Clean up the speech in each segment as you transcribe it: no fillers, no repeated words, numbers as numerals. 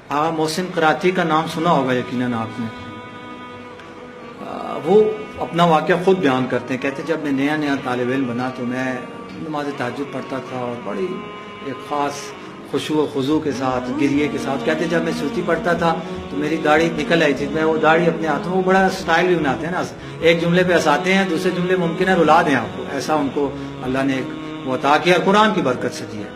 آغا محسن قراتی کا نام سنا ہوگا یقیناً آپ نے. وہ اپنا واقعہ خود بیان کرتے ہیں. کہتے جب میں نیا طالب علم بنا تو میں نماز تہجد پڑھتا تھا اور بڑی ایک خاص خشوع و خضوع کے ساتھ گریے کے ساتھ. کہتے جب میں سوتی پڑھتا تھا تو میری داڑھی نکل آئی تھی. میں وہ داڑھی اپنے ہاتھوں میں، وہ بڑا سٹائل بھی بناتے ہیں نا، ایک جملے پہ ہنساتے ہیں، دوسرے جملے ممکن ہے رلا دیں آپ کو. ایسا ان کو اللہ نے ایک وہ عطا کیا، قرآن کی برکت سے دیا.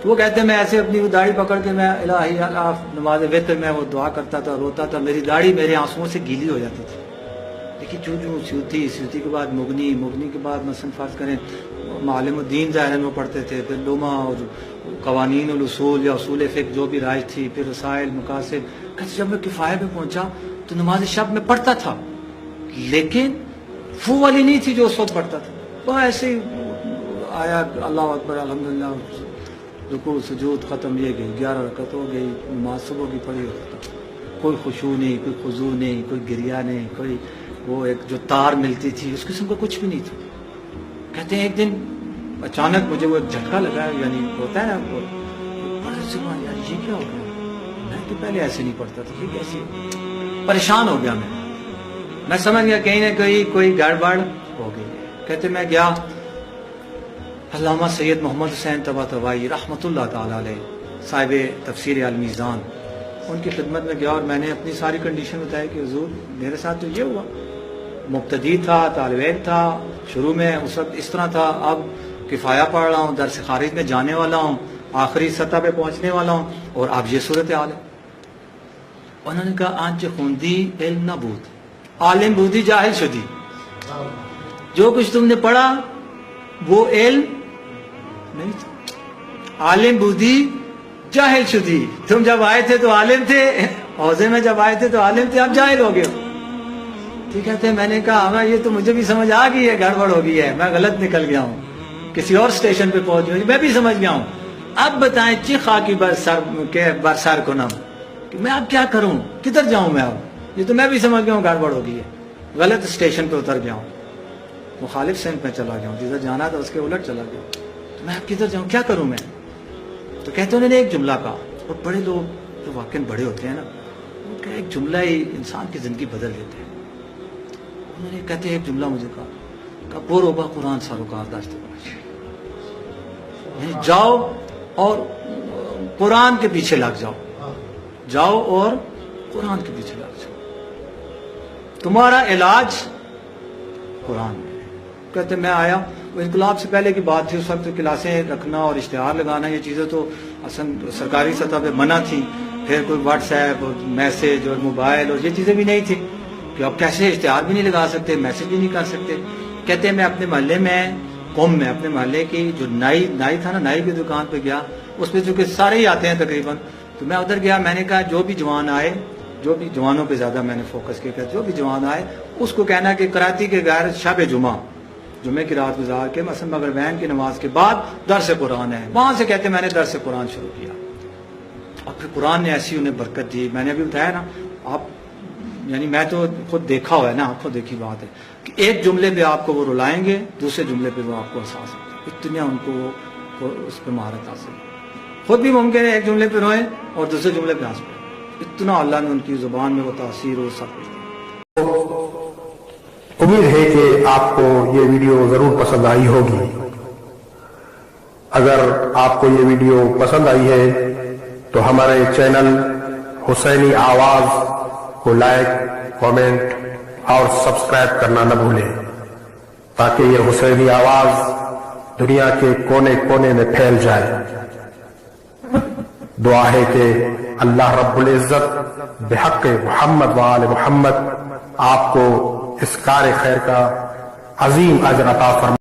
تو وہ کہتے ہیں میں ایسے اپنی وہ داڑھی پکڑ کے میں الہی اللہ نماز وتر میں وہ دعا کرتا تھا، روتا تھا، میری داڑھی میرے آنسوؤں سے گیلی ہو جاتی تھی. لیکن چوں سیوتی کے بعد مغنی کے بعد مثلا فرض کریں معلم الدین ظاہر میں پڑھتے تھے، پھر لمع اور قوانین الاصول یا اصول فقہ جو بھی رائج تھی، پھر رسائل مقاصد. کہتے جب میں کفایہ پہ پہنچا تو نماز شب میں پڑھتا تھا، لیکن وہ والی نہیں تھی جو اس وقت پڑھتا تھا. وہ ایسے ہی آیا اللہ اکبر الحمدللہ، رکوع سجود ختم، یہ گئی 11 رکعت ہو گئی، نماز صبح کی پڑھی ہوتا. کوئی خشوع نہیں، کوئی خضوع نہیں، کوئی گریہ نہیں، کوئی وہ ایک جو تار ملتی تھی اس قسم کا کچھ بھی نہیں تھا. کہتے ہیں ایک دن اچانک مجھے وہ جھٹکا لگا، یعنی ہوتا ہے نا آپ کو یار یہ کیا ہو گیا، میں تو پہلے ایسے نہیں پڑھتا تھا، یہ کیسے. پریشان ہو گیا میں سمجھ گیا کہیں نہ کہیں کوئی گڑبڑ ہو گئی. کہتے میں گیا علامہ سید محمد حسین طباطبائی رحمۃ اللہ تعالی علیہ، صاحب تفسیر المیزان، ان کی خدمت میں گیا اور میں نے اپنی ساری کنڈیشن بتائی کہ حضور میرے ساتھ تو یہ ہوا، مبتدی تھا، طالب علم تھا، شروع میں اس وقت اس طرح تھا، اب کفایہ پڑھ رہا ہوں، درس خارج میں جانے والا ہوں، آخری سطح پہ پہنچنے والا ہوں، اور اب یہ صورتحال ہے. انہوں نے کہا آنچ خوندی علم نہ بود، عالم بودی جاہل شدی. جو کچھ تم نے پڑھا وہ علم نہیں تھا، عالم بودی جاہل شدی. تم جب آئے تھے تو عالم تھے، حوضے میں جب آئے تھے تو عالم تھے، اب جاہل ہو گئے. ٹھیک ہے. میں نے کہا ہاں یہ تو مجھے بھی سمجھ آ گئی ہے، گڑبڑ ہو گئی ہے، میں غلط نکل گیا ہوں، کسی اور سٹیشن پہ پہنچ گیا، میں بھی سمجھ گیا ہوں. اب بتائیں چیخا کی برسر کنم کہ میں اب کیا کروں، کدھر جاؤں میں اب، یہ تو میں بھی سمجھ گیا ہوں گڑبڑ ہو گئی ہے، غلط سٹیشن پہ اتر گیا ہوں، مخالف سمت میں چلا گیا ہوں، جدھر جانا تھا اس کے الٹ چلا گیا. تو میں اب کدھر جاؤں، کیا کروں میں. تو کہتے انہوں نے ایک جملہ کہا، اور بڑے لوگ جو واقعی بڑے ہوتے ہیں نا، ان کا ایک جملہ ہی انسان کی زندگی بدل دیتے ہیں. انہوں نے کہتے ایک جملہ مجھے کہا بورو با قرآن سروکار داشتے باش، یعنی جاؤ اور قرآن کے پیچھے لگ جاؤ اور قرآن کے پیچھے لگ جاؤ، تمہارا علاج قرآن میں. کہتے میں آیا، وہ انقلاب سے پہلے کی بات تھی، اس وقت کلاسیں رکھنا اور اشتہار لگانا یہ چیزیں تو اصل سرکاری سطح پہ منع تھی. پھر کوئی واٹس ایپ اور میسج اور موبائل اور یہ چیزیں بھی نہیں تھی کہ اب کیسے اشتہار بھی نہیں لگا سکتے، میسج بھی نہیں کر سکتے. کہتے ہیں میں اپنے محلے میں قوم میں اپنے محلے کی جو نائی تھا نا، نائی کی دکان پہ گیا، اس پہ چونکہ سارے ہی آتے ہیں تقریباً، تو میں ادھر گیا. میں نے کہا جو بھی جوان آئے، جو بھی جوانوں پہ زیادہ میں نے فوکس کیا، جو بھی جوان آئے اس کو کہنا کہ کراتی کے غیر شب جمعے کی رات گزار کے مثلا مغربین کی نماز کے بعد درس قرآن ہے. وہاں سے کہتے میں نے درس قرآن شروع کیا، اور پھر قرآن نے ایسی انہیں برکت دی. میں نے ابھی بتایا نا، آپ یعنی میں تو خود دیکھا ہوا ہے نا، آنکھوں دیکھی بات ہے کہ ایک جملے پہ آپ کو وہ رلائیں گے، دوسرے جملے پہ وہ آپ کو احساس ہوتا ہے. اتنا ان کو اس پہ مہارت حاصل. خود بھی ممکن ہے ایک جملے پہ روئیں اور دوسرے جملے پہ ہنس پڑیں، اتنا اللہ نے ان کی زبان میں وہ تاثیر اور سب کچھ. امید ہے کہ آپ کو یہ ویڈیو ضرور پسند آئی ہوگی. اگر آپ کو یہ ویڈیو پسند آئی ہے تو ہمارے چینل حسینی آواز کو لائک، کامنٹ اور سبسکرائب کرنا نہ بھولیں، تاکہ یہ حسینی آواز دنیا کے کونے کونے میں پھیل جائے. دعا ہے کہ اللہ رب العزت بحق محمد وآل محمد آپ کو اس کار خیر کا عظیم اجر عطا فرمائے.